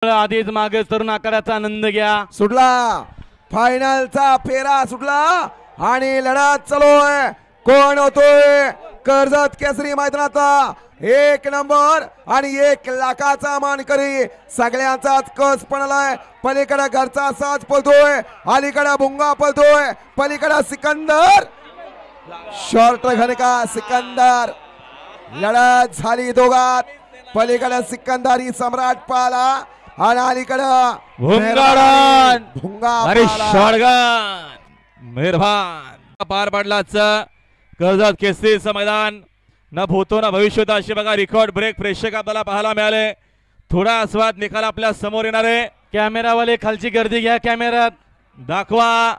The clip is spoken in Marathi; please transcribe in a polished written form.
आधीच मागे तरुण आकाराचा आनंद घ्या. सुटला फायनलचा फेरा सुटला आणि लढत चालू आहे. कोण होतोय कर्जत केसरी मैदानाचा 1 नंबर आणि 1 लाखाचा मानकरी. सगळ्यांचाच कस पडलाय. पलीकडे घरचा साज पळतोय, अलीकडे भुंगा पळतोय, पलीकडे सिकंदर शॉर्ट घनका सिकंदर. लढत झाली दोघात. पलीकडे सिकंदरी सम्राट पाला आणि अलीकडं भुंगाडन भुंगा अरे पाला. शॉटगन मेहरबान पार पडलाच कर्जत केसरीचं मैदान. न भूतो न भविष्यत अशी बघा रेकॉर्ड ब्रेक प्रेक्षक आपल्याला पाहायला मिळाले. थोडा आस्वाद निकाल आपल्या समोर येणार आहे. कॅमेरावाले खालची गर्दी घ्या, कॅमेऱ्यात दाखवा.